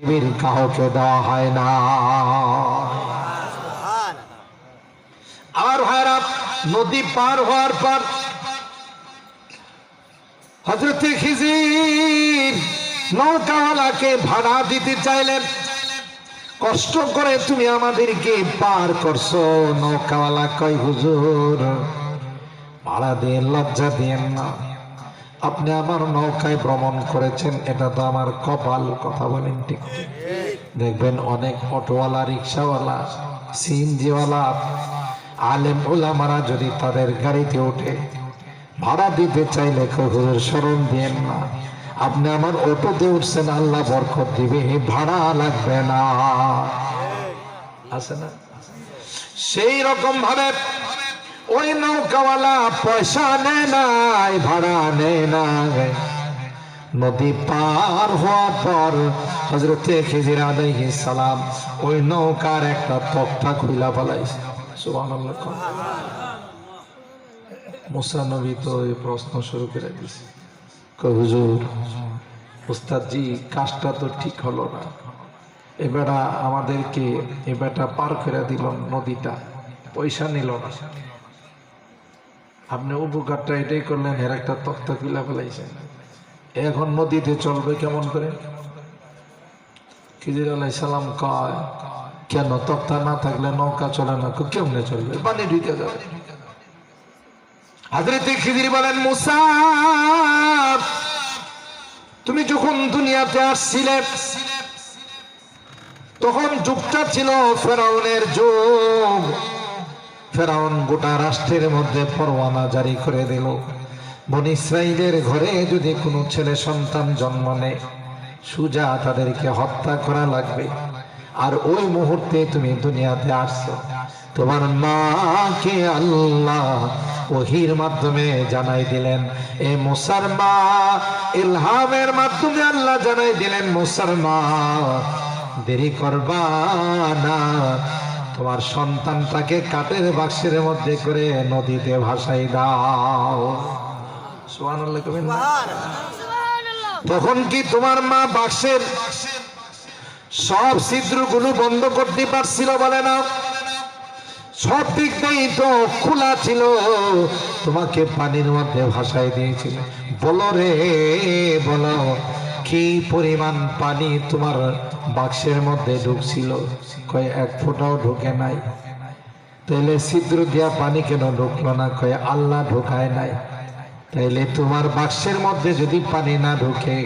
কাউকে দেওয়া হয় না। আর ভাইরা, নদী পার হওয়ার পর হযরত খিজির নৌকাওয়ালাকে ভাড়া দিতে চাইলেন। কষ্ট করে তুমি আমাদেরকে পার করছো। নৌকাওয়ালা কয়, হুজুর ভাড়া দিয়ে লজ্জা দিয়েন না, আপনি আমার নৌকায় ভ্রমণ করেছেন, এটা তো আমার কপাল। কথা বলেন ঠিক? দেখবেন অনেক অটোওয়ালা, রিক্সাওয়ালা, সিএনজিওয়ালা, আলেম ওলামারা যদি তাদের গাড়িতে ওঠে ভাড়া দিতে চাইলে হুজুর শরম দিয়েন না, আপনি আমার অটোতে উঠছেন, আল্লাহ বরকত দিবে, ভাড়া লাগবে না। আছে না? সেই রকম ভাবে ওই নৌকাওয়ালা পয়সা নেয় নাই, ভাড়া নেয় নাই। নদী পার হওয়ার পর হযরত খিজির আলাইহিস সালাম ওই নৌকার একটা তক্তা খুইলা ফেলাইছে। সুবহানাল্লাহ। মুসা নবী তো এই প্রশ্ন শুরু করে দিয়েছে, হুজুর উস্তাদজি কাজটা তো ঠিক হলো না, এবারে আমাদেরকে এবারটা পার করে দিল নদীটা, পয়সা নিল না, আপনি উপকারটা এটাই করলেন, এর একটা তক্তা খুলে ফেলাইছেন, এখন নদীতে চলবে কেমন করে? খিজির আলাইহিস সালাম কয়, কেন তক্তা না থাকলে নৌকা চলে না? কেমনে চলবে? পানি ঢুকে যাবে। হযরত খিজির বলেন, মুসা তুমি যখন দুনিয়াতে আসছিলে তখন যুগটা ছিল ফেরাউনের যুগ। ফেরাউন গোটা রাষ্ট্রের মধ্যে পরোয়ানা জারি করে দিল, বনী ইসরাইলের ঘরে যদি কোনো ছেলে সন্তান জন্ম নেয় সুজা তাদেরকে হত্যা করা লাগবে। আর ওই মুহূর্তে তুমি দুনিয়াতে আসছো, তোমার মাকে আল্লাহ ওহীর মাধ্যমে জানাই দিলেন, এ মুসার মা, ইলহামের মাধ্যমে আল্লাহ জানাই দিলেন, মুসার মা দেরি করবা না, তোমার সন্তানটাকে কাঠের বাক্সের মধ্যে করে নদীতে ভাসাই দাও। সুবহানাল্লাহ কবেন না? তখন কি তোমার মা বাক্সের সব ছিদ্রগুলো বন্ধ করতে পারছিল? বলে না, সব দিক দিয়েই তো খোলা ছিল, তোমাকে পানির মধ্যে ভাসাই দিয়েছিল। বলো রে বলো, কি পরিমাণ পানি তোমার বাক্সের মধ্যে ঢুকছিল? কয় এক ফোঁটাও ঢুকে নাই। তাইলে ছিদ্র দিয়া পানি কেন ঢুকলো না? কয় আল্লাহ ঢুকায় নাই। তাইলে তোমার বাক্সের মধ্যে যদি পানি না ঢুকে,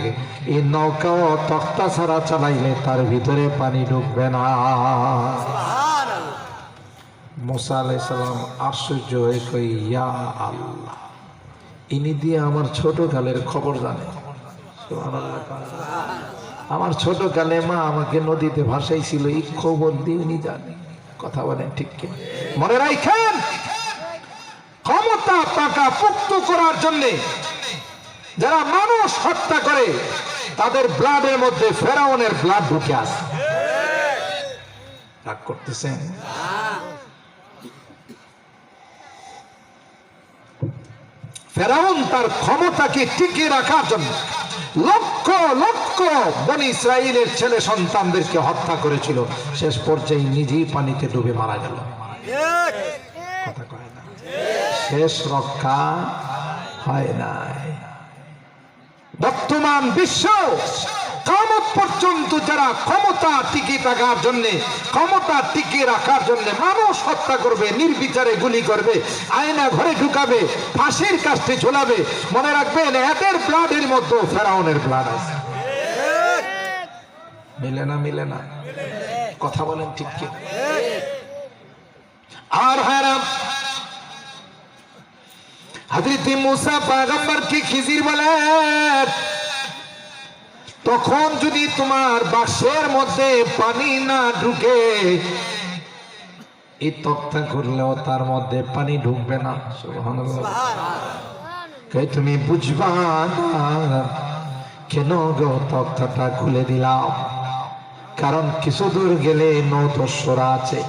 এই নৌকাও তক্তা ছাড়া চালাইলে তার ভিতরে পানি ঢুকবে না। মুসা আলাইহিস সালাম আশ্চর্য হয়ে কই, ইয়া আল্লাহ, ইনি দিয়ে আমার ছোট কালের খবর জানে। সুবহানাল্লাহ। আমার ছোট কালে মা আমাকে নদীতে ভাসাইছিল, এই খবর দিয়ে উনি জানে। কথা বলেন ঠিক কি? মনে রাখেন, ক্ষমতা পাকা পুক্ত করার জন্য যারা মানুষ হত্যা করে তাদের ব্লাডের মধ্যে ফেরাউনের ব্লাড ঢুকে আছে। রাগ করতেছেন? ফেরাউন তার ক্ষমতাকে টিকিয়ে রাখার জন্য লক্ষ লক্ষ বনী ইসরাইলের ছেলে সন্তানদেরকে হত্যা করেছিল। শেষ পর্যায়ে নিজেই পানিতে ডুবে মারা গেল। কথা কয় না, শেষ রক্ষা হয় নাই। বর্তমান বিশ্ব কিয়ামত পর্যন্ত যারা ক্ষমতা টিকিয়ে থাকার জন্য, ক্ষমতা টিকিয়ে রাখার জন্য মানুষ হত্যা করবে, নির্বিচারে গুলি করবে, আয়না ঘরে ঢুকাবে, ফাঁসির কাস্টে ঝোলাবে, মনে রাখবেন এদের ব্লাডের মধ্যে ফেরাউনের ব্লাড আছে। মিলে না? মিলে না? কথা বলেন ঠিক কি? আর হারাম হযরত মুসা পয়গম্বরকে খিজির বলেন, তখন যদি তোমার বাক্সের মধ্যে পানি না ঢুকে, এই তক্তা করলেও তার মধ্যে পানি ঢুকবে না। সুবহানাল্লাহ। কই তুমি বুঝবা না কেন গো তক্তাটা খুলে দিলাম? কারণ কিছু দূর গেলে নৌতস্যরা আছে,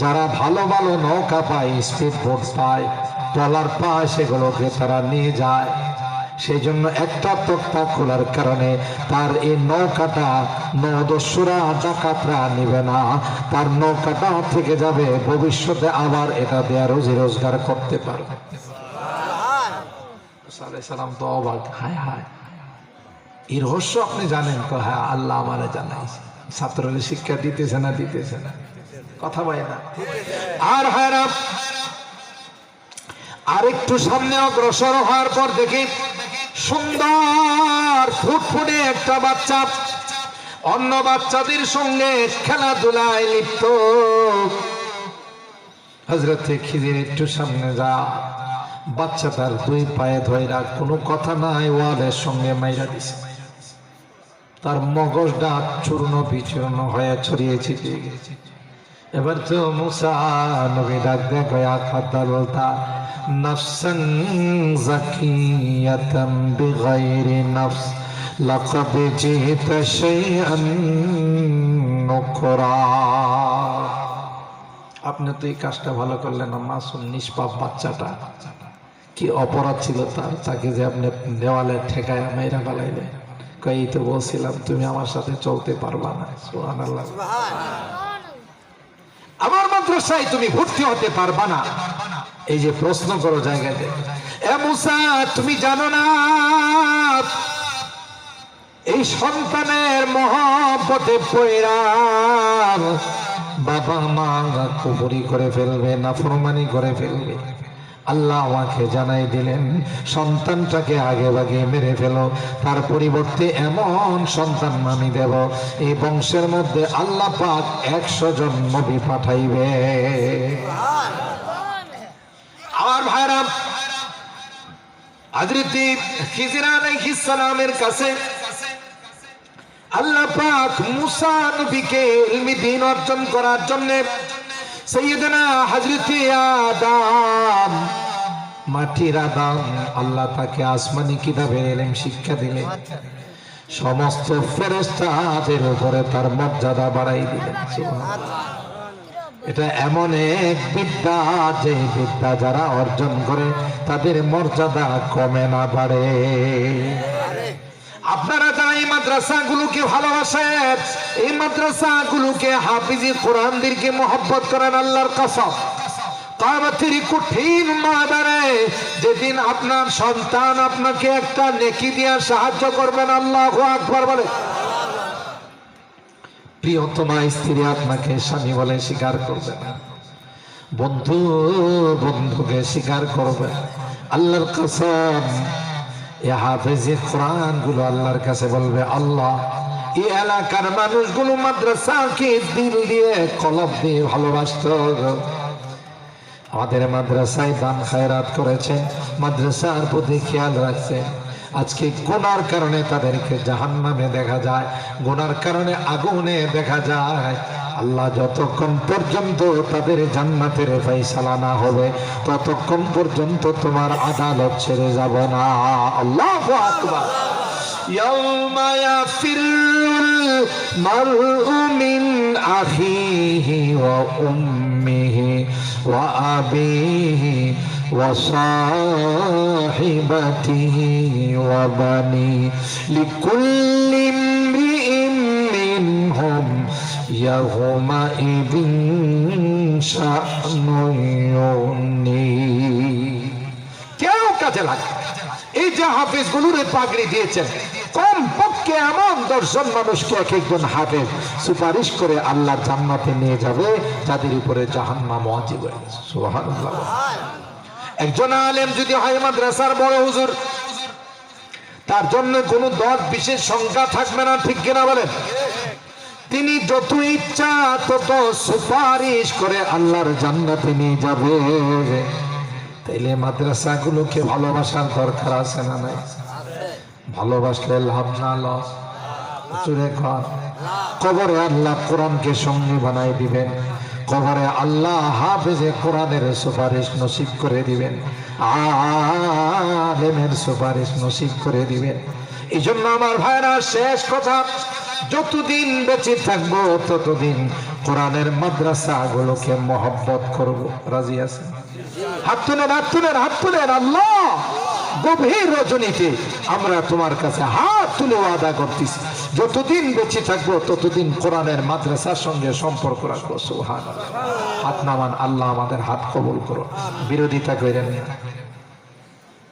যারা ভালো ভালো নৌকা পায়, স্পিড বোট পায়, ট্রলার পায়, সেগুলোকে তারা নিয়ে যায়। সেই জন্য একটা তক্তা খোলার কারণে তার এই নৌকাটা নদস্যুরা ডাকাতরা নিবে না, তার নৌকাটা থেকে যাবে, ভবিষ্যতে আবার এটা দেয়া রোজি রোজগার করতে পারবে। সালাম তো অবাক, হায় হায় এই রহস্য আপনি জানেন? হ্যাঁ, আল্লাহ আমারে জানাইছে। ছাত্ররা শিক্ষা দিতেছে না দিতেছে না, কথা বলে না। আর হায়রা আরেকটু সামনে অগ্রসর হওয়ার পর দেখি সুন্দর ফুটফুটে একটা বাচ্চা অন্য বাচ্চাদের সঙ্গে খেলাধুলায় লিপ্ত। হযরত খিজির একটু সামনে যা, বাচ্চাটার দুই পায়ে ধইরা, কোনো কথা নাই, ওয়ালের সঙ্গে মাইরা দিছে। তার মগজটা চূর্ণ বিচূর্ণ হয়ে ছড়িয়ে ছিটিয়ে গেছে। এবার তো মুসা নবী ডাক দেয়, কয়া কথা বলতা, নাফসান যাকিয়াতাম বিগাইরি নাফস লাকাদ জিতা শাইআন নুকরা। আপনি তো এই কাজটা ভালো করলেন না, মাসুম নিষ্পাপ বাচ্চাটা, কি অপরাধ ছিল তার, তাকে যে আপনি দেওয়ালে ঠেকায় মেয়েরা বালাইলেন। এই তো বলছিলাম তুমি আমার সাথে চলতে পারবা না। সুবহানাল্লাহ। আমার মাদ্রাসায় তুমি ভর্তি হতে পারবা না, এই যে প্রশ্ন করো জায়গাতে, এ মুসা তুমি জানো না এই সন্তানের মহব্বতে পয়রা বাবা মা কুফরি করে ফেলবে, নাফরমানি করে ফেলবে। আল্লাহ আমাকে জানাই দিলেন সন্তানটাকে আগে ভাগে মেরে ফেলো, তার পরিবর্তে এমন সন্তান আমি দেব এই বংশের মধ্যে আল্লাহ পাক 100 জন নবী পাঠাইবে। আমার ভাইরা, হযরত খিজির আলাইহিস সালামের কাছে আল্লাহ পাক মুসা নবীকে ইলমি দ্বীন অর্জন করার জন্য সাইয়েদনা হযরত আদম, মাটির আদম, আল্লাহ তাকে আসমানি কিতাবের ইলম শিক্ষা দিলেন, সমস্ত ফেরেশতাদের উপরে তার মর্যাদা বাড়াই দিলেন। সুবহানাল্লাহ। এটা এমন এক বিদ্যা যে বিদ্যা যারা অর্জন করে তাদের মর্যাদা কমে না, বাড়ে। আপনারা যারা এই মাদ্রাসাগুলোকে ভালোবাসেন, এই মাদ্রাসাগুলোকে হাফিজি কোরআনদেরকে মহব্বত করেন, আল্লাহর কসম কিয়ামতের কঠিন ময়দানে যেদিন আপনার সন্তান আপনাকে একটা নেকি দিয়ে সাহায্য করবেন, আল্লাহু আকবার বলে, প্রিয়তমা স্ত্রী আপনাকে স্বামী বলে স্বীকার করবে না, বন্ধু বন্ধুকে স্বীকার করবে, আল্লাহর কসম এই হাফেজে কোরআন গুলো আল্লাহর কাছে বলবে, আল্লাহ এই এলাকার মানুষগুলো মাদ্রাসাকে দিল দিয়ে কলব দিয়ে ভালোবাসত, আমাদের মাদ্রাসায় দান খায়রাত করেছেন, মাদ্রাসার প্রতি খেয়াল রাখছেন। আজকে গুনার কারণে তাদেরকে জাহান্নামে দেখা যায়, গুনার কারণে আগুনে দেখা যায়। আল্লাহ যতক্ষণ পর্যন্ত তাদের জান্নাতের ফয়সালা না হবে ততক্ষণ পর্যন্ত তোমার আদালত ছেড়ে যাব না। আল্লাহু আকবার। ইয়াউমা ইয়াফিরুল মারউ মিন আখিহি ওয়া উম্মিহি ওয়া আবিহি ওয়া সাহিবাতিহি ওয়া বানি লিকুল্লি ইমরিইন মিনহুম ইয়াউমাইদিন শা'নুন ইউগনি। কেউ কাজে লাগে। এই যে হাফেজ গুলোরে পাগড়ি দিয়েছেন, কম পক্ষে এমন 10 জন মানুষকে এক একজন হাফেজ সুপারিশ করে আল্লাহর জান্নাতে নিয়ে যাবে যাদের উপরে জাহান্নাম ওয়াজিব হয়ে গেছে। সুবহানাল্লাহ। একজন আলেম যদি হয় মাদ্রাসার বড় হুজুর, তার জন্য কোনো দল বিশেষ সংখ্যা থাকবে না, ঠিক কিনা বলেন? তিনি যত ইচ্ছা তত সুপারিশ করে আল্লাহর জান্নাতে নিয়ে যাবে। তাইলে মাদ্রাসাগুলোকে ভালোবাসার দরকার আছে না নাই? ভালোবাসলে লাভ না লস? কবরে আল্লাহ কোরআনকে সঙ্গী বানাই দিবেন, কবরে আল্লাহ হাফেজে কোরআনের সুপারিশ নসিব করে দিবেন, আলেমের সুপারিশ নসিব করে দিবেন। এই জন্য আমার ভাইরা, শেষ কথা, যতদিন বেঁচে থাকবো ততদিন কোরআনের মাদ্রাসাগুলোকে মহব্বত করব। রাজি আছেন? হাত তুলেন, হাত তুলেন, হাত তুলেন। আল্লাহ গভীর রজনীতে আমরা তোমার কাছে হাত তুলে ওয়াদা করতেছি, যতদিন বেঁচে থাকবো ততদিন কোরআনের মাদ্রাসার সঙ্গে সম্পর্ক রাখবো। সুবহানাল্লাহ। হাত নামান, আল্লাহ আমাদের হাত কবুল করো। বিরোধিতা করেন না।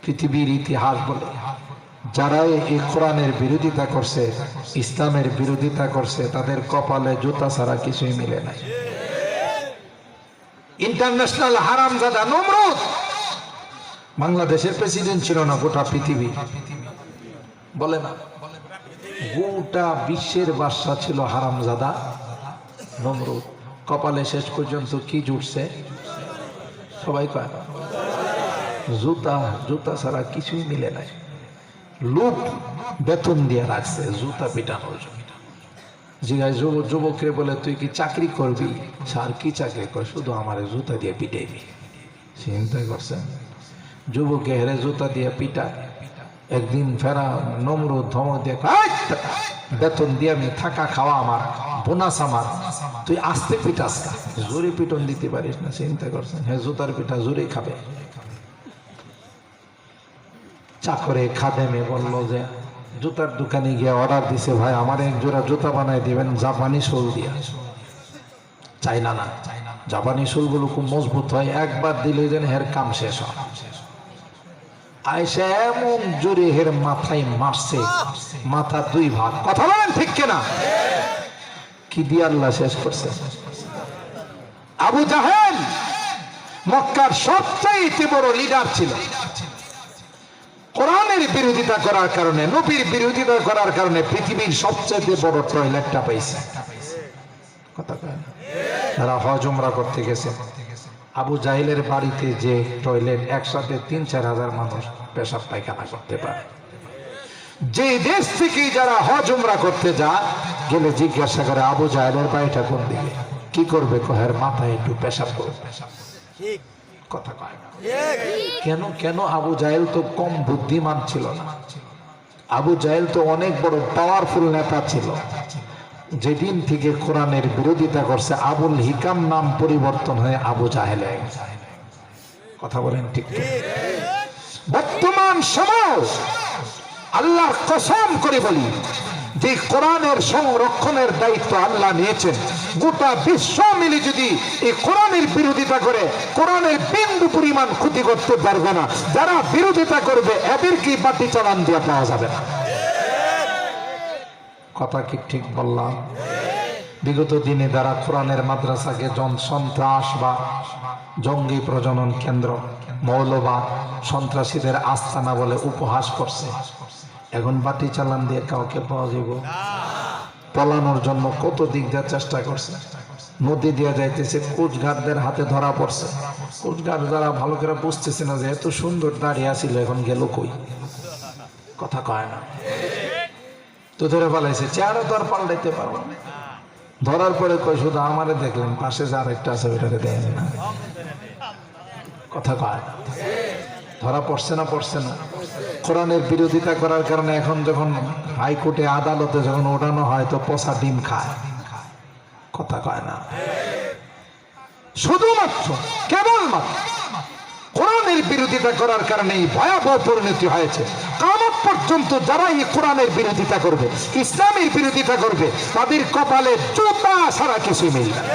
পৃথিবীর ইতিহাস বলে যারা এই কোরআনের বিরোধিতা করছে, ইসলামের বিরোধিতা করছে, তাদের কপালে জুতা ছাড়া কিছুই মিলে নাই। ইন্টারন্যাশনাল হারামজাদা নমরুদ বাংলাদেশের প্রেসিডেন্ট ছিল না, গোটা পৃথিবী বলে না, গোটা বিশ্বের বাদশা ছিল হারামজাদা নমরুদ। কপালে শেষ পর্যন্ত কি জুটছে সবাই কয় না, জুতা। জুতা ছাড়া কিছুই মিলে নাই। লোক বেতন দিয়ে রাখছে জুতা পিটানোর জন্য। জিজ্ঞাসা যুবকরে বলে, তুই কি চাকরি করবি? স্যার কি চাকরি কর? শুধু আমার জুতা দিয়ে পিটাইবি। চিন্তা করছেন, যুবকে হেরে জুতা দিয়ে পিটা। একদিন ফেরা নমরুদ ধমক দিয়ে, বেতন দিয়ে আমি থাকা খাওয়া আমার, বোনাস আমার, তুই আস্তে পিটাস না, জোরে পিটন দিতে পারিস না। চিন্তা করছেন, হ্যাঁ জুতার পিঠা জোরে খাবে। চাকরে খাদেমে বলল যে জুতার দোকানে গিয়ে অর্ডার দিছে, ভাই আমার এক জোড়া জুতা বানাই দিবেন জাপানি সোল দিয়া। চাইনা না, জাপানি সোলগুলো খুব মজবুত হয়, একবার দিলে যেন হের কাম শেষ হয়। আয়সা এমন জোরে হের মাথায় মারছে, মাথা দুই ভাগ। কথা বলেন ঠিক কিনা? কি দিয়ে আল্লাহ শেষ করছে? আবু জাহেল মক্কার সবচেয়ে বড় লিডার ছিল। কোরআনের বিরোধিতা করার কারণে, নবীর বিরোধিতা করার কারণে পৃথিবীর সবচেয়ে বড় টয়লেটটা পাইছে। কথা কয় না? যারা হজ উমরা করতে গেছে, আবু জাহেলের বাড়িতে যে টয়লেট, একসাথে ৩-৪ হাজার মানুষ পেশাব পায়খানা করতে পারে। যে দেশ থেকে যারা হজ উমরা করতে যায়, গেলে জিজ্ঞাসা করে আবু জাহেলের বাড়িটা কোন দিকে, কি করবে? কহের মাথায় একটু পেশাব করবে। কথা কয় না? কেন কেন? আবু জাহেল তো কম বুদ্ধিমান ছিল না। আবু জাহেল তো অনেক বড় পাওয়ারফুল নেতা ছিল। যেদিন থেকে কোরআনের বিরোধিতা করছে, আবুল হিকাম নাম পরিবর্তন হয়ে আবু জাহেল। কথা বলেন ঠিক? বর্তমান সমাজ, আল্লাহর কসম করে বলি, যে কোরআনের সংরক্ষণের দায়িত্ব আল্লাহ নিয়েছেন, গোটা বিশ্ব মিলে যদি এই কোরআনের বিরোধিতা করে, কোরআনের বিন্দু পরিমাণ ক্ষতি করতে পারবে না। যারা বিরোধিতা করবে এদেরকে বাটি চালান দিয়ে পাওয়া যাবে না। কথা কি ঠিক বললাম? বিগত দিনে যারা কোরআনের মাদ্রাসাকে সন্ত্রাস বা জঙ্গি প্রজনন কেন্দ্র, মৌলবাদ, সন্ত্রাসীদের আস্তানা বলে উপহাস করছে, এখন বাটি চালান দিয়ে কাউকে পাওয়া যাবে? পলানোর জন্য কত দিক দিয়ে চেষ্টা করছে, নদী দিয়ে যাইতেছে, কোচঘাটদের হাতে ধরা পড়ছে। কোচঘাট যারা ভালো করে বুঝতেছে না যে এত সুন্দর দাঁড়িয়ে আসিল, এখন গেল কই? কথা কয় না? তো ধরে পালাইছে, চেহারা তো আর পাল্টাইতে পারবো না। ধরার পরে কই, শুধু আমারে দেখলেন, পাশে যে আরেকটা আছে ওইটারে দেন না। কথা কয় না? ধরা পড়ছে না? পড়ছে না? কোরআনের বিরোধিতা করার কারণে এখন যখন হাইকোর্টে, আদালতে যখন ওঠানো হয়, তো পচা ডিম খায়। কথা কয় না? শুধুমাত্র কেবলমাত্র কোরআনের বিরোধিতা করার কারণে ভয়াবহ পরিণতি হয়েছে। কিয়ামত পর্যন্ত যারা এই কোরআনের বিরোধিতা করবে, ইসলামের বিরোধিতা করবে, তাদের কপালে জুতা ছাড়া কিছু মিলবে না।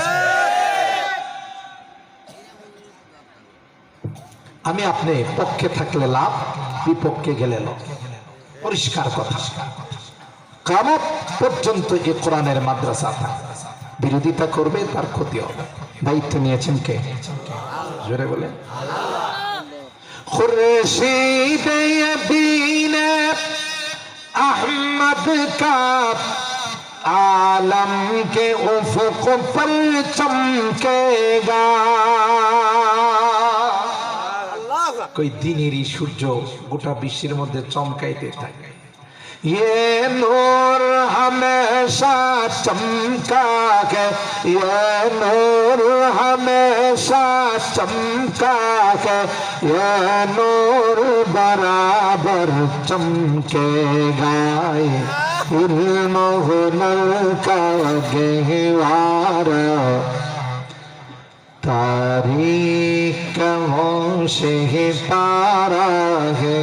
আমি আপনি পক্ষে থাকলে লাভ, বিপক্ষে গেলে লাভ। পরিষ্কার কথা। কিয়ামত পর্যন্ত এই কোরআনের মাদ্রাসা বিরোধিতা করবে, তার ক্ষতি হবে। দায়িত্ব নিয়েছেন কে? জোরে বলেন। खुर्शीद बीन अहमद का आलम के उफुक पर चमकेगा। कोई दिनेरी सूर्य गोटा विश्वेर मध्य चमकाइते थाके। ये नूर हमेशा चमका के, ये नूर हमेशा चमका के, ये नूर बराबर चमकेगा। इल्म हुनर का गहवार तारीख से ही पारा है।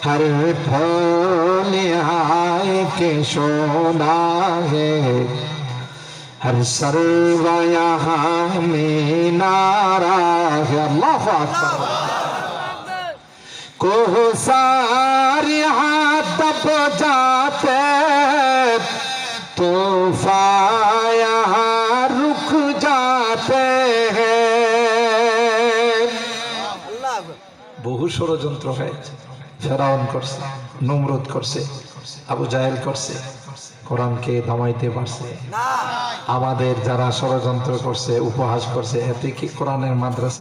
हर फूल हाय के सोना है हर सर्व यहाँ में नारा है अल्लाह अकबर को सारे हाथ दब जाते तूफान यहाँ रुक जाते हैं বহু ষড়যন্ত্র হয়েছে ফেরাউন করছে নমরুদ করছে আবু জাহেল করছে কোরআনকে দমাইতে পারছে আমাদের যারা ষড়যন্ত্র করছে উপহাস করছে এতে কি কোরআনের মাদ্রাসা